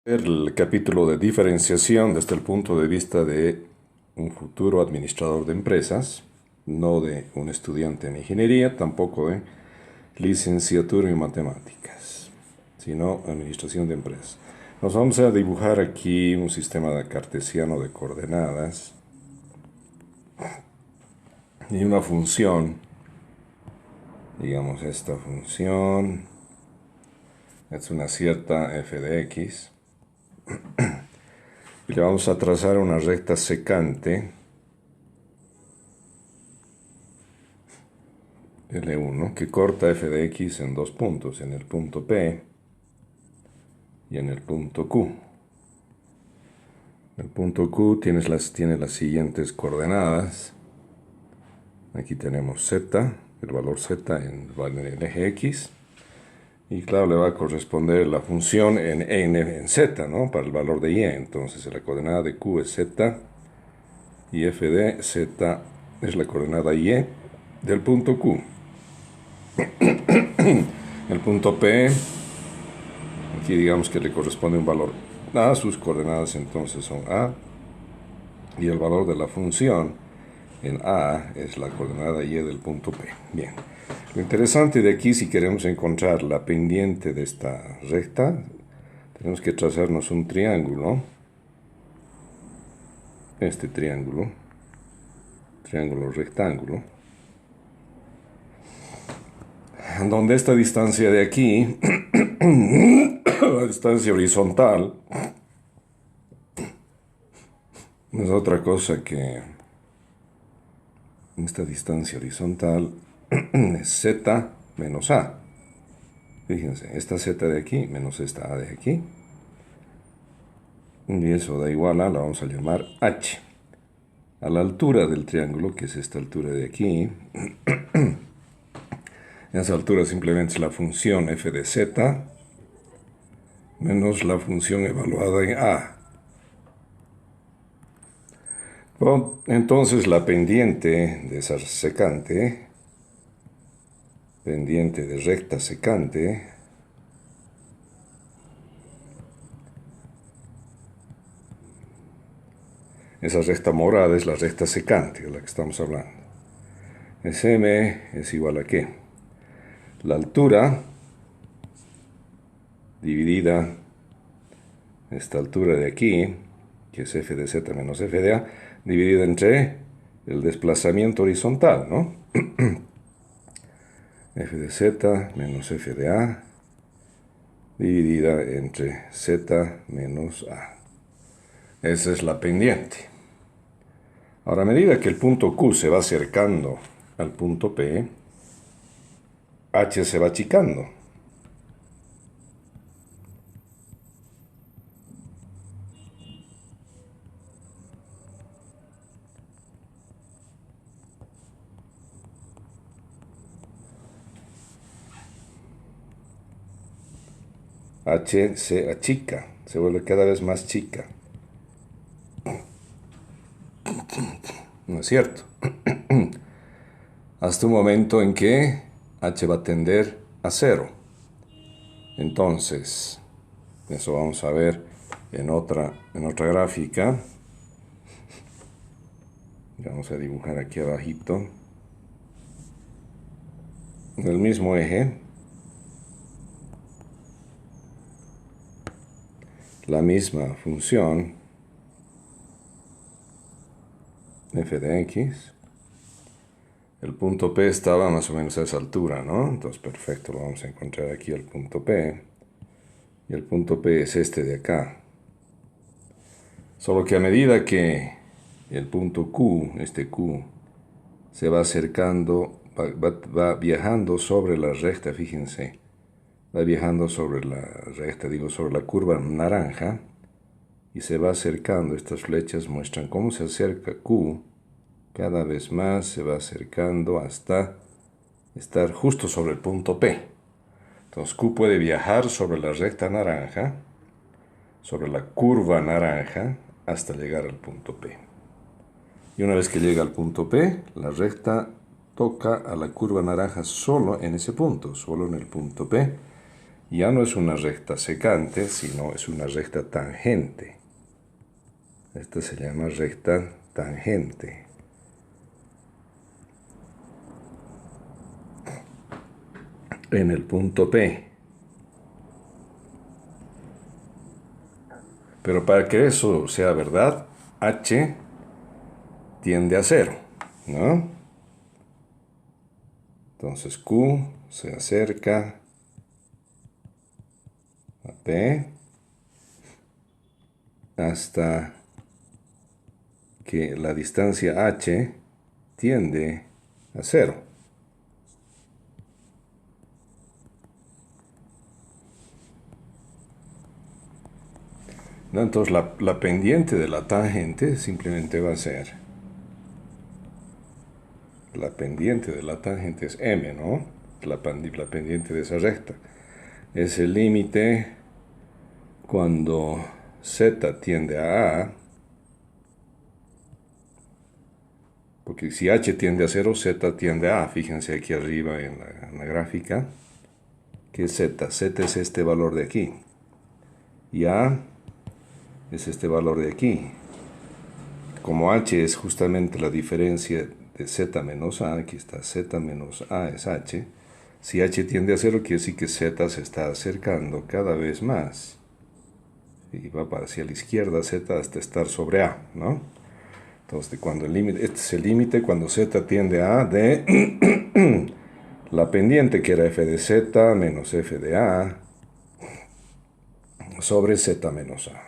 El capítulo de diferenciación desde el punto de vista de un futuro administrador de empresas, no de un estudiante en ingeniería, tampoco de licenciatura en matemáticas, sino administración de empresas. Nos vamos a dibujar aquí un sistema cartesiano de coordenadas y una función, digamos esta función es una cierta f de x. Y le vamos a trazar una recta secante L1 que corta f de x en dos puntos, en el punto P y en el punto Q. El punto Q tiene las siguientes coordenadas. Aquí tenemos z, el valor z en el eje x. Y claro, le va a corresponder la función en z, ¿no? Para el valor de y. Entonces la coordenada de q es z y f de z es la coordenada y del punto q. El punto P, aquí digamos que le corresponde un valor a, sus coordenadas entonces son a, y el valor de la función en a es la coordenada y del punto P. Bien. Lo interesante de aquí, si queremos encontrar la pendiente de esta recta, tenemos que trazarnos un triángulo. Este triángulo rectángulo, donde esta distancia de aquí, la distancia horizontal, no es otra cosa que esta distancia horizontal es z menos a. Fíjense, esta z de aquí menos esta a de aquí. Y eso da igual a, la vamos a llamar h. A la altura del triángulo, que es esta altura de aquí, esa altura simplemente es la función f de z menos la función evaluada en a. Bueno, entonces la pendiente de esa secante, pendiente de recta secante, esa recta morada es la recta secante de la que estamos hablando. Sm es igual a ¿qué? La altura dividida esta altura de aquí, que es f de z menos f de a, dividida entre el desplazamiento horizontal, ¿no? f de z menos f de a dividida entre z menos a. Esa es la pendiente. Ahora, a medida que el punto Q se va acercando al punto P, h se va achicando. H se achica, se vuelve cada vez más chica. ¿No es cierto? Hasta un momento en que h va a tender a 0. Entonces, eso vamos a ver en otra gráfica. Vamos a dibujar aquí abajito. En el mismo eje, la misma función f de x. El punto P estaba más o menos a esa altura, ¿no? Entonces, perfecto, lo vamos a encontrar aquí el punto P. Y el punto P es este de acá. Solo que a medida que el punto Q, este Q, se va acercando, va viajando sobre la recta, fíjense. Va viajando sobre la recta, sobre la curva naranja. Y se va acercando, estas flechas muestran cómo se acerca Q. Cada vez más se va acercando hasta estar justo sobre el punto P. Entonces Q puede viajar sobre la recta naranja, sobre la curva naranja, hasta llegar al punto P. Y una vez que llega al punto P, la recta toca a la curva naranja solo en ese punto, solo en el punto P. Ya no es una recta secante, sino es una recta tangente. Esta se llama recta tangente. En el punto P. Pero para que eso sea verdad, H tiende a 0, ¿no? Entonces Q se acerca a P hasta que la distancia H tiende a 0. ¿No? Entonces la pendiente de la tangente simplemente va a ser, la pendiente de la tangente es M, ¿no? La pendiente de esa recta. Es el límite cuando Z tiende a A, porque si H tiende a 0, Z tiende a A. Fíjense aquí arriba en la gráfica, que es Z. Z es este valor de aquí. Y A es este valor de aquí. Como H es justamente la diferencia de Z menos A, aquí está Z menos A es H. Si H tiende a 0, quiere decir que Z se está acercando cada vez más. Y va hacia la izquierda Z hasta estar sobre A, ¿no? Entonces, cuando el límite, este es el límite cuando Z tiende a A de la pendiente, que era f de Z menos f de A, sobre Z menos A.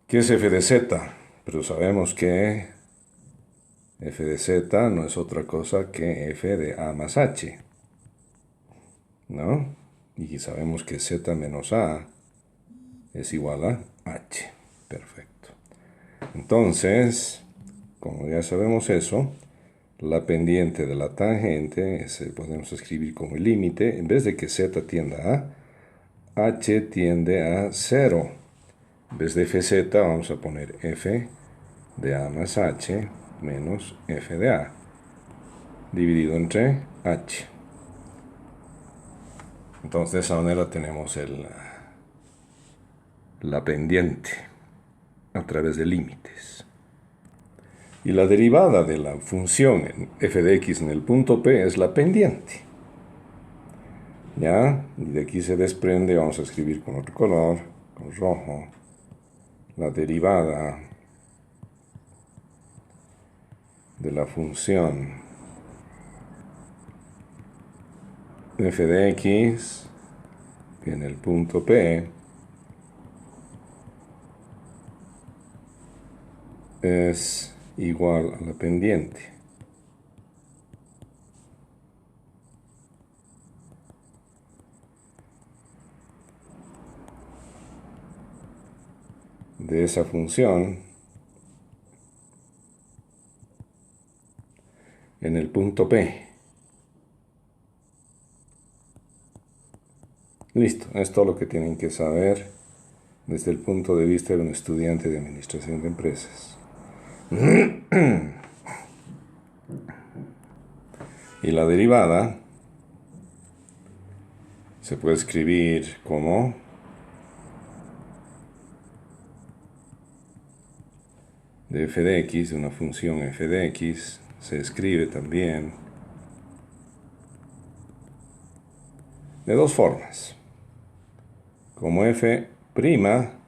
¿Qué es f de Z? Pero sabemos que f de Z no es otra cosa que f de A más H, ¿no? Y sabemos que Z menos A es igual a H. Perfecto. Entonces, como ya sabemos eso, la pendiente de la tangente podemos escribir como el límite, en vez de que Z tienda a, H tiende a 0. En vez de FZ vamos a poner F de A más H menos F de A, dividido entre H. Entonces de esa manera tenemos la pendiente a través de límites. Y la derivada de la función en f de x en el punto P es la pendiente. ¿Ya? Y de aquí se desprende, vamos a escribir con otro color, con rojo, la derivada de la función f de x en el punto P es igual a la pendiente. De esa función en el punto P. Listo, es todo lo que tienen que saber desde el punto de vista de un estudiante de administración de empresas. Y la derivada se puede escribir como de f de x, de una función f de x, se escribe también de dos formas, como f'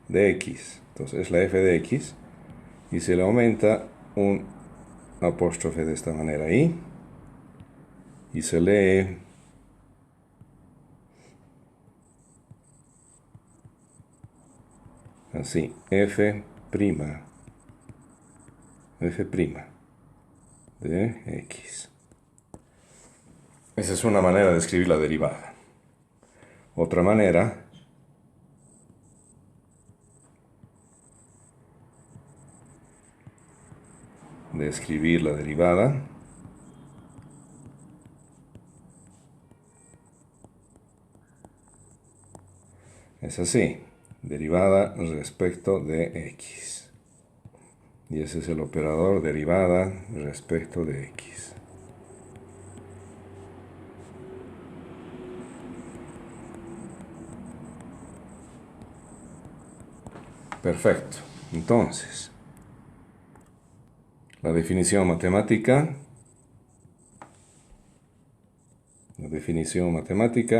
de x. Entonces es la f de x y se le aumenta un apóstrofe de esta manera ahí y se lee así, f' de x. Esa es una manera de escribir la derivada. Otra manera de escribir la derivada es así, derivada respecto de x. Y ese es el operador derivada respecto de x. Perfecto. Entonces, la definición matemática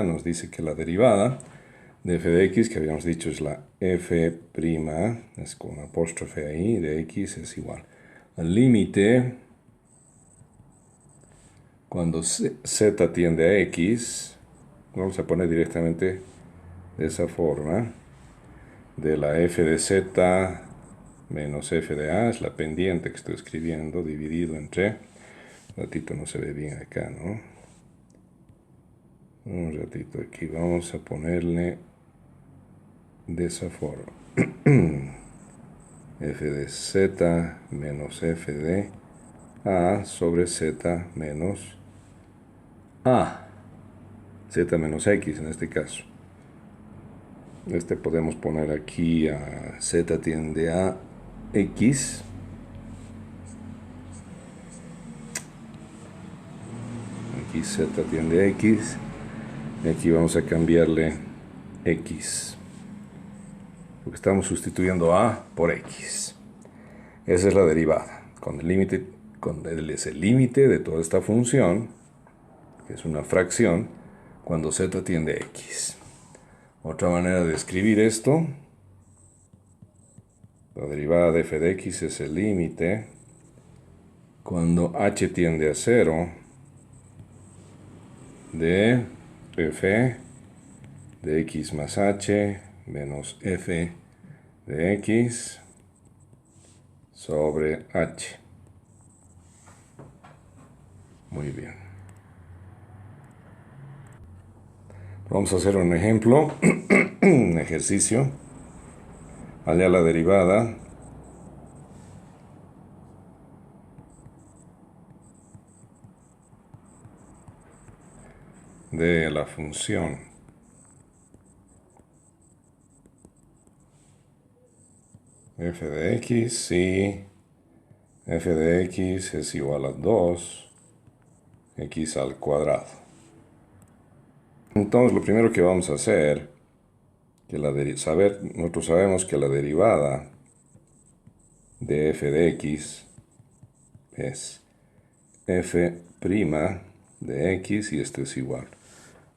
nos dice que la derivada de f de x, que habíamos dicho es la f', es con apóstrofe ahí, de x es igual al límite cuando z tiende a x, vamos a poner directamente de esa forma, de la f de z menos f de a, es la pendiente que estoy escribiendo, dividido entre, un ratito no se ve bien acá, ¿no? Un ratito aquí, vamos a ponerle de esa forma. F de z menos f de a sobre z menos a. Z menos x en este caso. Podemos poner aquí a z tiende a x. Aquí z tiende a x. Y aquí vamos a cambiarle x. Porque estamos sustituyendo a por x. Esa es la derivada. Con el límite, es el límite de toda esta función, que es una fracción, cuando z tiende a x. Otra manera de escribir esto, la derivada de f de x es el límite cuando h tiende a 0 de f de x más h menos f de x sobre h. Muy bien. Vamos a hacer un ejemplo, un ejercicio. Hallar la derivada de la función f de x si f de x es igual a 2x al cuadrado. Entonces lo primero que vamos a hacer, nosotros sabemos que la derivada de f de x es f' de x, y esto es igual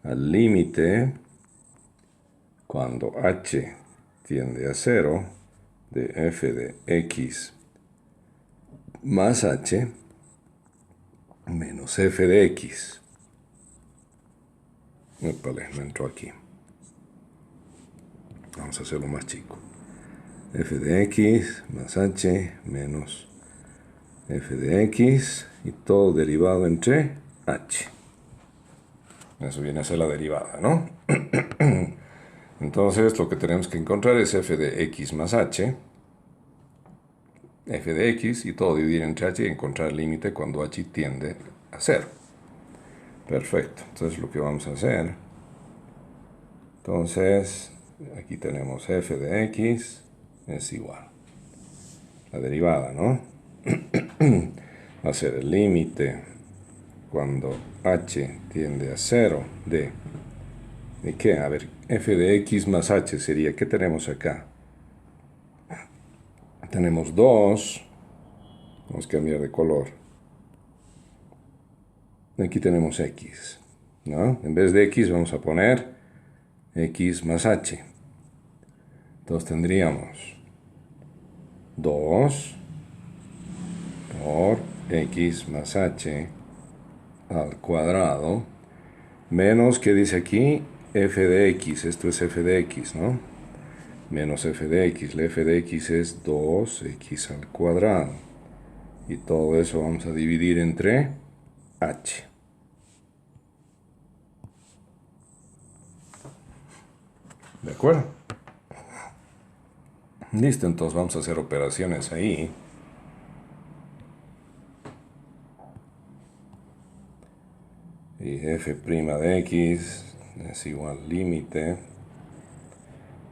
al límite cuando h tiende a 0 de f de x más h menos f de x. Vale, no entró aquí. Vamos a hacerlo más chico. F de x más h menos f de x, y todo derivado entre h. Eso viene a ser la derivada, ¿no? Entonces lo que tenemos que encontrar es f de x más h, f de x, y todo dividir entre h y encontrar el límite cuando h tiende a 0. Perfecto. Entonces lo que vamos a hacer, aquí tenemos f de x es igual la derivada, ¿no? Va a ser el límite cuando h tiende a 0 ¿de qué? A ver, f de x más h sería, ¿qué tenemos acá? Tenemos 2, vamos a cambiar de color. Aquí tenemos x, ¿no? En vez de x vamos a poner x más h. Entonces tendríamos 2 por x más h al cuadrado menos, ¿qué dice aquí? F de x, esto es f de x, ¿no? Menos f de x, la f de x es 2x al cuadrado. Y todo eso vamos a dividir entre h. ¿De acuerdo? Listo, entonces vamos a hacer operaciones ahí. Y f' de x es igual límite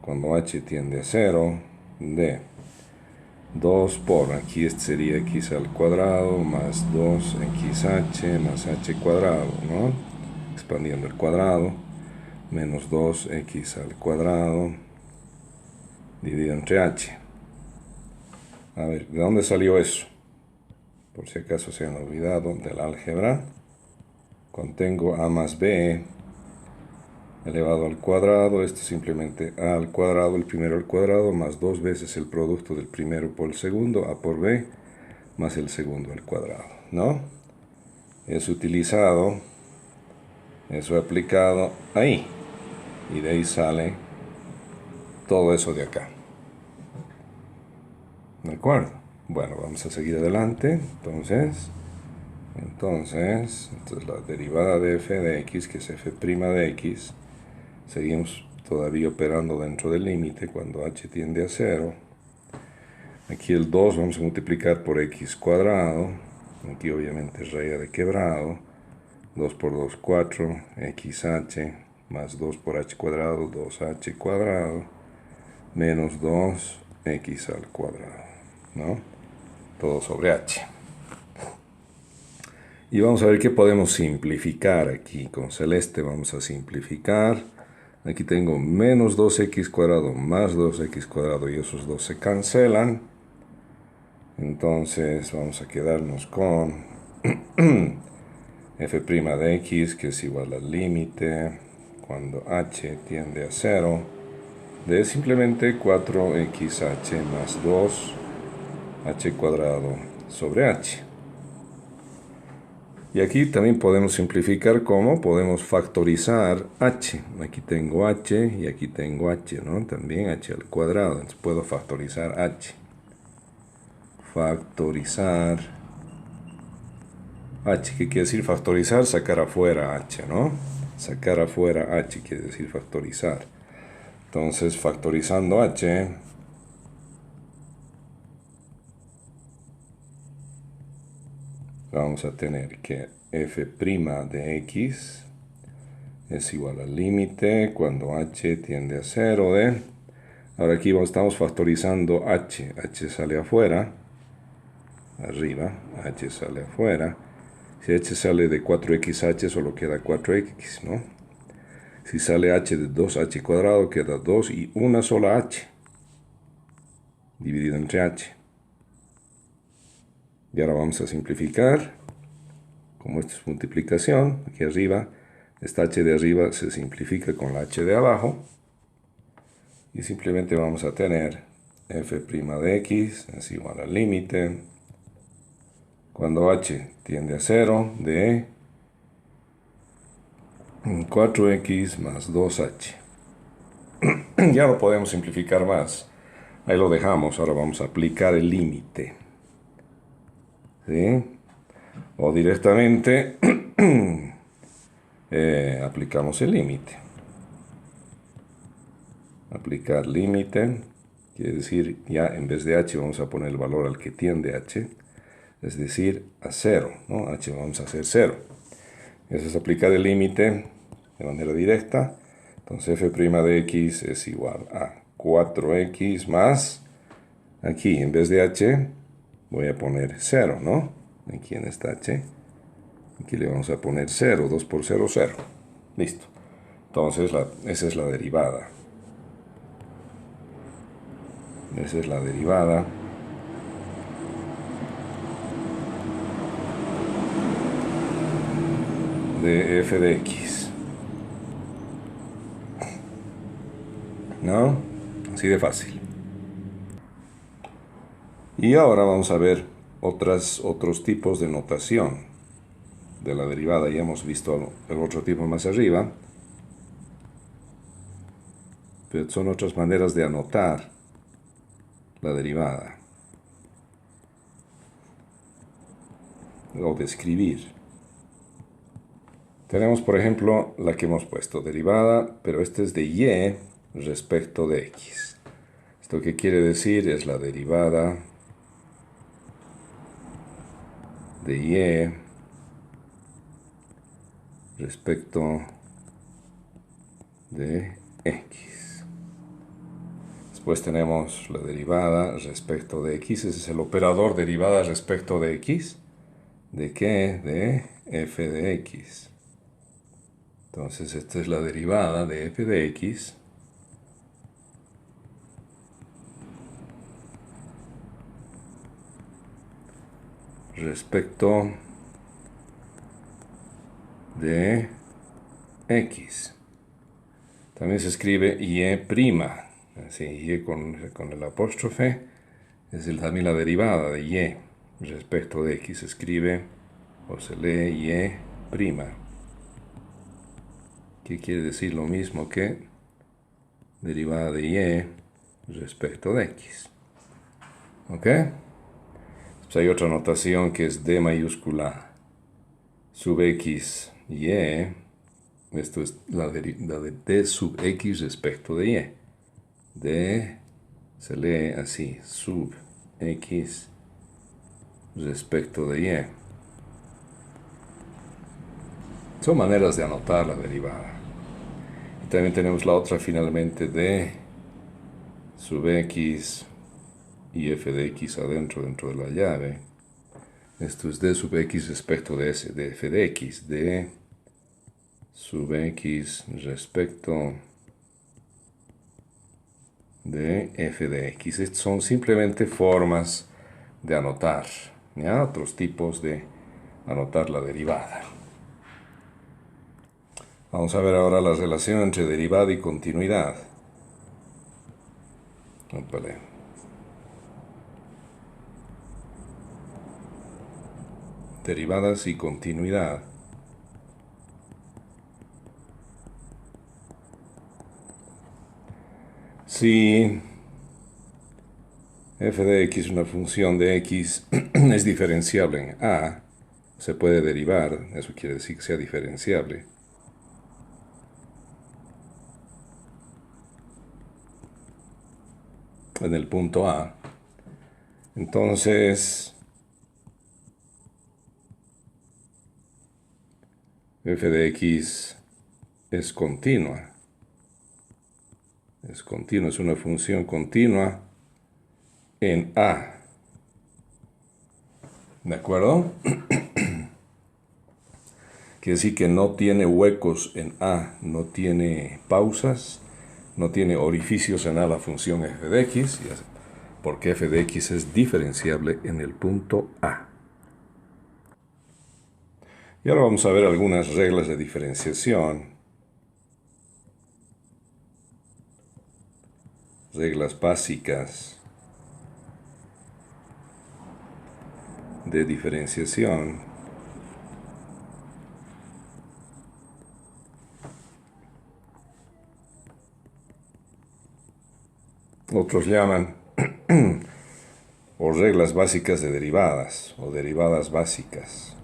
cuando h tiende a 0 de 2 por, aquí este sería x al cuadrado más 2xh más h cuadrado, ¿no? Expandiendo el cuadrado, menos 2x al cuadrado dividido entre h. A ver, ¿de dónde salió eso? Por si acaso se han olvidado del álgebra. Contengo a más b elevado al cuadrado. Esto es simplemente a al cuadrado, el primero al cuadrado, más 2 veces el producto del primero por el segundo, a por b, más el segundo al cuadrado, ¿no? Es utilizado, eso aplicado ahí. Y de ahí sale todo eso de acá. ¿De acuerdo? Bueno, vamos a seguir adelante. Entonces la derivada de f de x, que es f' de x, seguimos todavía operando dentro del límite cuando h tiende a 0. Aquí el 2 vamos a multiplicar por x cuadrado. Aquí obviamente raya de quebrado. 2 por 2, 4, xh, más 2 por h cuadrado, 2h cuadrado, menos 2x al cuadrado, ¿no? Todo sobre h. Y vamos a ver qué podemos simplificar aquí. Con celeste vamos a simplificar. Aquí tengo menos 2x cuadrado más 2x cuadrado y esos dos se cancelan. Entonces vamos a quedarnos con f' de x, que es igual al límite cuando h tiende a 0 de simplemente 4xh más 2h cuadrado sobre h. Y aquí también podemos simplificar como podemos factorizar h. Aquí tengo h y aquí tengo h, ¿no? También h al cuadrado. Entonces puedo factorizar h. Factorizar h, ¿qué quiere decir factorizar? Sacar afuera h, ¿no? Sacar afuera h quiere decir factorizar. Entonces, factorizando h, vamos a tener que f' de x es igual al límite cuando h tiende a 0 de... Ahora aquí estamos factorizando h. H sale afuera. Arriba. H sale afuera. Si h sale de 4xh, solo queda 4x, ¿no? Si sale h de 2h cuadrado, queda 2 y una sola h. Dividido entre h. Y ahora vamos a simplificar. Como esto es multiplicación, aquí arriba, esta h de arriba se simplifica con la h de abajo. Y simplemente vamos a tener f' de x es igual al límite cuando h tiende a 0 de 4x más 2h. Ya no podemos simplificar más. Ahí lo dejamos. Ahora vamos a aplicar el límite. ¿Sí? O directamente aplicamos el límite. Aplicar límite quiere decir, ya en vez de h vamos a poner el valor al que tiende h, es decir, a 0, ¿no? H vamos a hacer 0. Eso es aplicar el límite de manera directa. Entonces f' de x es igual a 4x más, aquí en vez de h voy a poner 0, ¿no? Aquí en esta h, aquí le vamos a poner 0, 2 por 0, 0. Listo. Entonces esa es la derivada. Esa es la derivada de f de x. ¿No? Así de fácil. Y ahora vamos a ver otros tipos de notación de la derivada. Ya hemos visto el otro tipo más arriba. Pero son otras maneras de anotar la derivada. O de escribir. Tenemos, por ejemplo, la que hemos puesto, derivada, pero esta es de y respecto de x. ¿Esto qué quiere decir? Es la derivada de y respecto de x. Después tenemos la derivada respecto de x. Ese es el operador derivada respecto de x. ¿De qué? De f de x. Entonces esta es la derivada de f de x respecto de x. También se escribe y', así, y con el apóstrofe, es también la derivada de y respecto de x. Se escribe o se lee y', que quiere decir lo mismo que derivada de y respecto de x. ¿Ok? Pues hay otra notación que es d mayúscula sub x y. Esto es la de d sub x respecto de y. D se lee así, sub x respecto de y. Son maneras de anotar la derivada. Y también tenemos la otra finalmente de sub x y f de x adentro, dentro de la llave. Esto es d sub x respecto de f de x. D sub x respecto de f de x. Estas son simplemente formas de anotar, ¿ya? Otros tipos de anotar la derivada. Vamos a ver ahora la relación entre derivada y continuidad. Ópale. Derivadas y continuidad. Si f de x, una función de x, es diferenciable en a, se puede derivar, eso quiere decir que sea diferenciable. En el punto A. Entonces, f de x es continua. Es continua, es una función continua en A. ¿De acuerdo? Quiere decir que no tiene huecos en A, no tiene pausas, no tiene orificios en A la función f de x, porque f de x es diferenciable en el punto A. Y ahora vamos a ver algunas reglas de diferenciación. Reglas básicas de diferenciación. Otros llaman o reglas básicas de derivadas o derivadas básicas.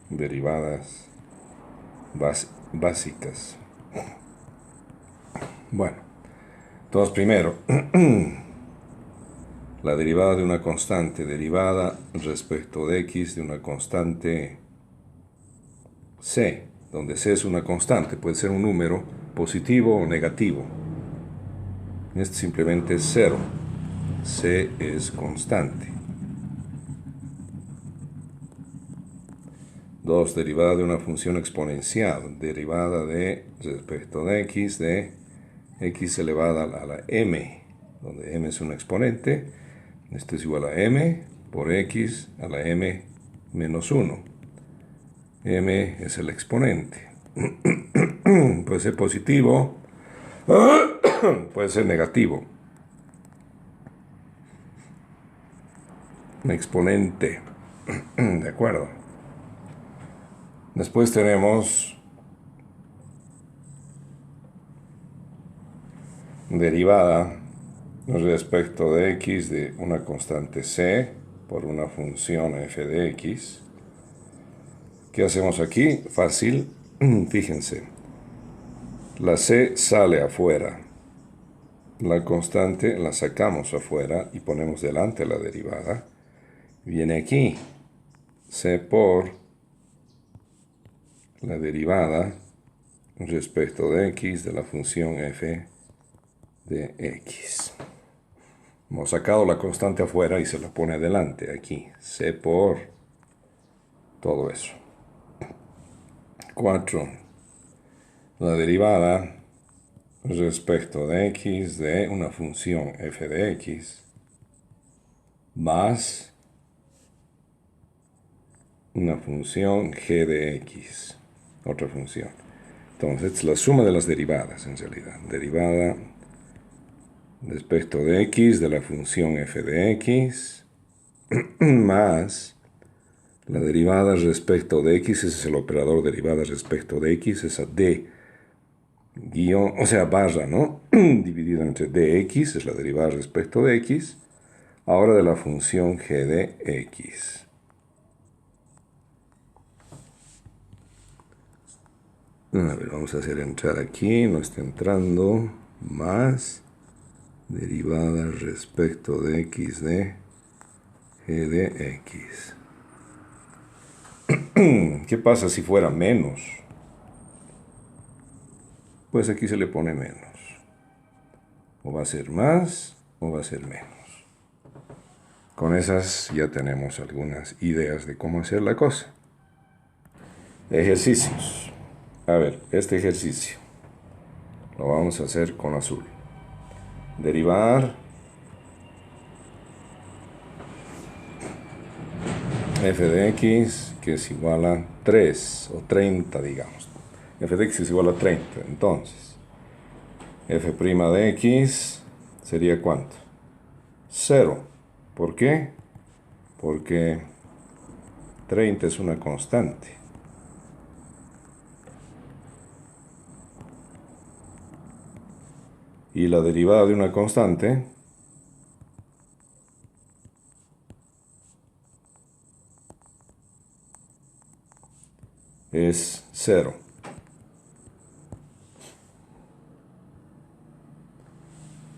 Derivadas básicas. Bueno, entonces primero, la derivada de una constante, derivada respecto de x de una constante c, donde c es una constante, puede ser un número positivo o negativo. Este simplemente es 0. C es constante. 2. Derivada de una función exponencial. Derivada de respecto de x elevada a la m, donde m es un exponente. Esto es igual a m por x a la m menos 1. M es el exponente. Puede ser positivo, puede ser negativo. Un exponente. ¿De acuerdo? Después tenemos derivada respecto de x de una constante c por una función f de x. ¿Qué hacemos aquí? Fácil. Fíjense. La c sale afuera. La constante la sacamos afuera y ponemos delante la derivada. Viene aquí. C por la derivada respecto de x de la función f de x. Hemos sacado la constante afuera y se la pone adelante aquí. C por todo eso. 4. La derivada respecto de x de una función f de x más una función g de x, otra función. Entonces, esta es la suma de las derivadas en realidad. Derivada respecto de x de la función f de x más la derivada respecto de x, ese es el operador derivada respecto de x, esa d guión, o sea, barra, ¿no? Dividido entre dx, es la derivada respecto de x, ahora de la función g de x. A ver, vamos a hacer entrar aquí, no está entrando, más derivada respecto de x de g de x. ¿Qué pasa si fuera menos? Pues aquí se le pone menos. O va a ser más o va a ser menos. Con esas ya tenemos algunas ideas de cómo hacer la cosa. Ejercicios. A ver, este ejercicio lo vamos a hacer con azul. Derivar f de x, que es igual a 3 o 30, digamos. F de x es igual a 30. Entonces, f' de x sería ¿cuánto? 0. ¿Por qué? Porque 30 es una constante. Y la derivada de una constante es 0.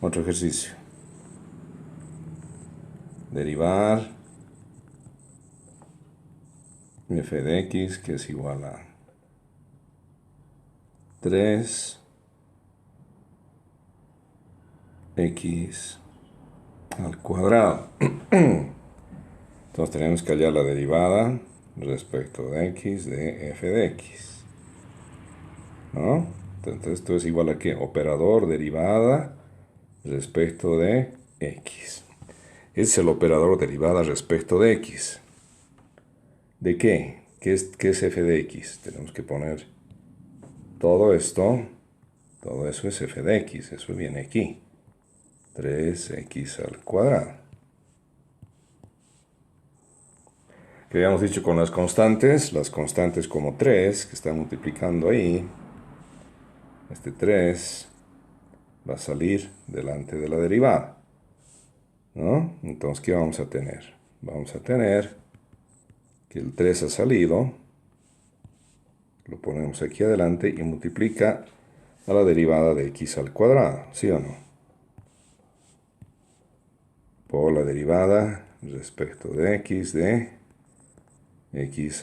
Otro ejercicio. Derivar f de x, que es igual a 3x al cuadrado. Entonces tenemos que hallar la derivada respecto de x de f de x. ¿No? Entonces esto es igual a ¿qué? Operador derivada respecto de x. Es el operador derivada respecto de x. ¿De qué? ¿Qué es f de x? Tenemos que poner todo esto. Todo eso es f de x. Eso viene aquí. 3x al cuadrado. Que habíamos dicho con las constantes como 3, que está multiplicando ahí. Este 3 va a salir delante de la derivada, ¿no? Entonces, ¿qué vamos a tener? Vamos a tener que el 3 ha salido, lo ponemos aquí adelante y multiplica a la derivada de x al cuadrado, ¿sí o no? Por la derivada respecto de x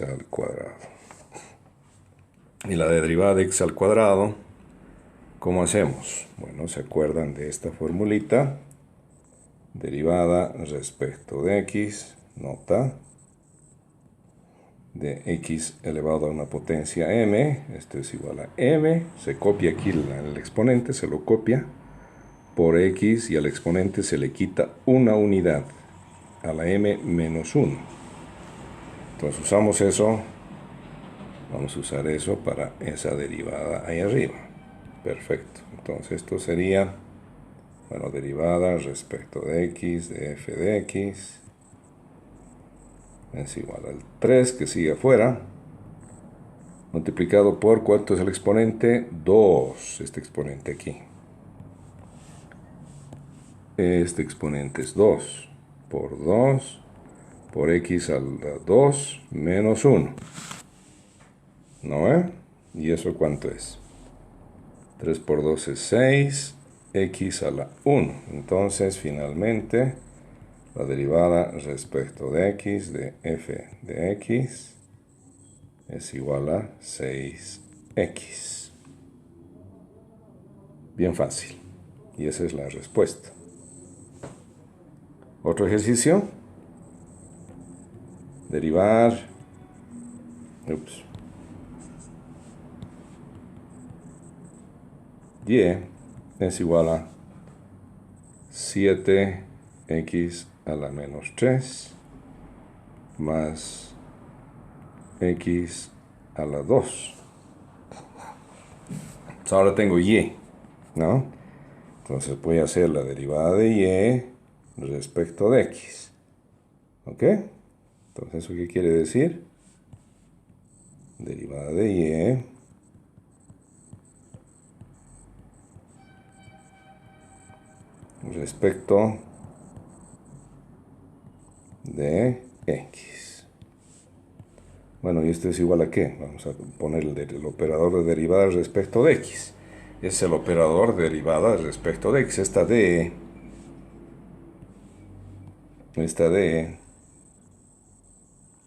al cuadrado. Y la derivada de x al cuadrado, ¿cómo hacemos? Bueno, ¿se acuerdan de esta formulita? Derivada respecto de x, nota, de x elevado a una potencia m, esto es igual a m, se copia aquí el exponente, se lo copia por x y al exponente se le quita una unidad, a la m menos 1. Entonces usamos eso, vamos a usar eso para esa derivada ahí arriba. Perfecto, entonces esto sería, bueno, derivada respecto de x de f de x es igual al 3 que sigue afuera, multiplicado por, ¿cuánto es el exponente? 2, este exponente aquí. Este exponente es 2 por 2 por x a la 2 menos 1. ¿No? ¿Y eso cuánto es? 3 por 2 es 6, x a la 1. Entonces, finalmente, la derivada respecto de x de f de x es igual a 6x. Bien fácil. Y esa es la respuesta. Otro ejercicio. Derivar. Y es igual a 7x a la menos 3 más x a la 2. Entonces ahora tengo y, ¿no? Entonces voy a hacer la derivada de y respecto de x. ¿Ok? Entonces, ¿eso qué quiere decir? Derivada de y respecto de x. Bueno, ¿y esto es igual a qué? Vamos a poner el operador de derivada respecto de x. Es el operador de derivada respecto de x. Esta d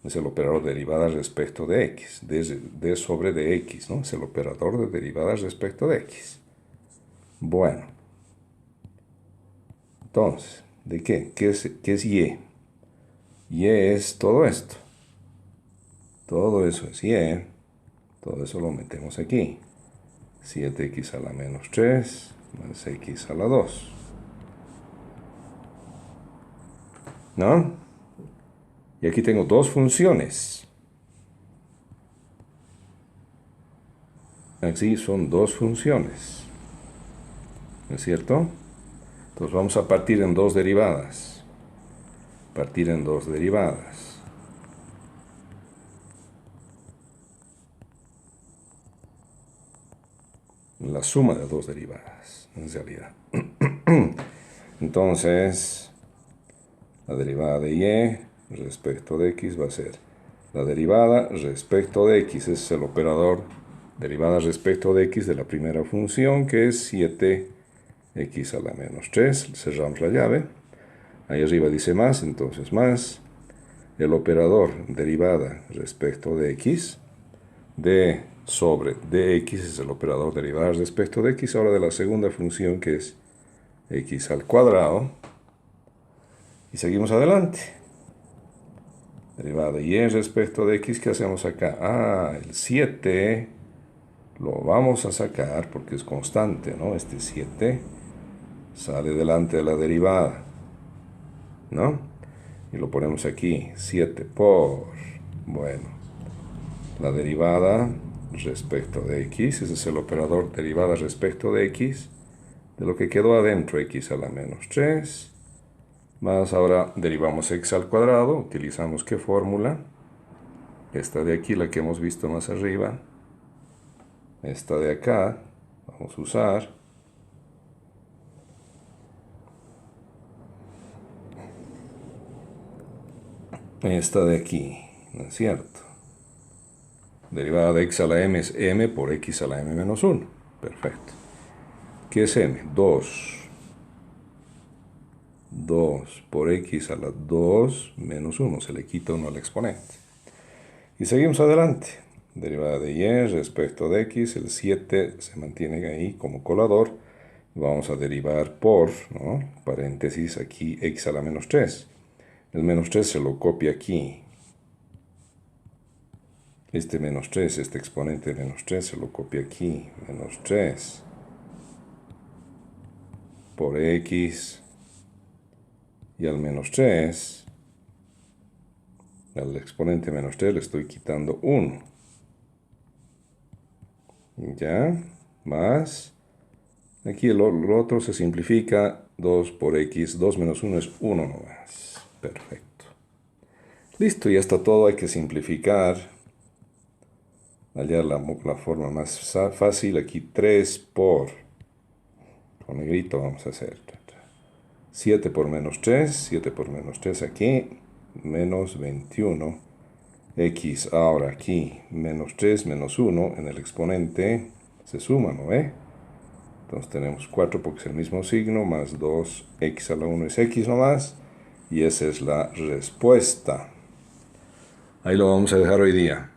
es el operador de derivada respecto de x. D sobre dx, ¿no? Es el operador de derivada respecto de x. Bueno. Entonces, ¿de qué? ¿Qué es y? Y es todo esto. Todo eso es y. Todo eso lo metemos aquí. 7x a la menos 3 más x a la 2. ¿No? Y aquí tengo dos funciones. Así son dos funciones. ¿No es cierto? Entonces vamos a partir en dos derivadas. Partir en dos derivadas. La suma de dos derivadas, en realidad. Entonces, la derivada de y respecto de x va a ser la derivada respecto de x. Es el operador derivada respecto de x de la primera función, que es 7x a la menos 3. Cerramos la llave. Ahí arriba dice más, entonces más. El operador derivada respecto de x. D sobre dx es el operador derivada respecto de x. Ahora de la segunda función, que es x al cuadrado. Y seguimos adelante. Derivada de y respecto de x, ¿qué hacemos acá? Ah, el 7 lo vamos a sacar porque es constante, ¿no? Este 7 sale delante de la derivada, ¿no? Y lo ponemos aquí, 7 por, bueno, la derivada respecto de x, ese es el operador derivada respecto de x, de lo que quedó adentro, x a la menos 3, más ahora derivamos x al cuadrado, utilizamos ¿qué fórmula? Esta de aquí, la que hemos visto más arriba, esta de acá, vamos a usar esta de aquí, ¿no es cierto? Derivada de x a la m es m por x a la m menos 1. Perfecto. ¿Qué es m? 2. 2 por x a la 2 menos 1. Se le quita 1 al exponente. Y seguimos adelante. Derivada de y respecto de x. El 7 se mantiene ahí como colador. Vamos a derivar por, ¿no? Paréntesis aquí, x a la menos 3. El menos 3 se lo copia aquí. Este menos 3, este exponente de menos 3 se lo copia aquí. Menos 3 por x. Y al menos 3, al exponente menos 3 le estoy quitando 1. ¿Ya? Más. Aquí lo otro se simplifica. 2 por x. 2 menos 1 es 1 nomás. Perfecto. Listo, ya está todo. Hay que simplificar. Hallar la forma más fácil. Aquí 3 por... Con negrito vamos a hacer. 7 por menos 3. 7 por menos 3 aquí. Menos 21. X ahora aquí. Menos 3 menos 1. En el exponente se suma, ¿no ve? Entonces tenemos 4 porque es el mismo signo. Más 2. X a la 1 es X nomás. Y esa es la respuesta. Ahí lo vamos a dejar hoy día.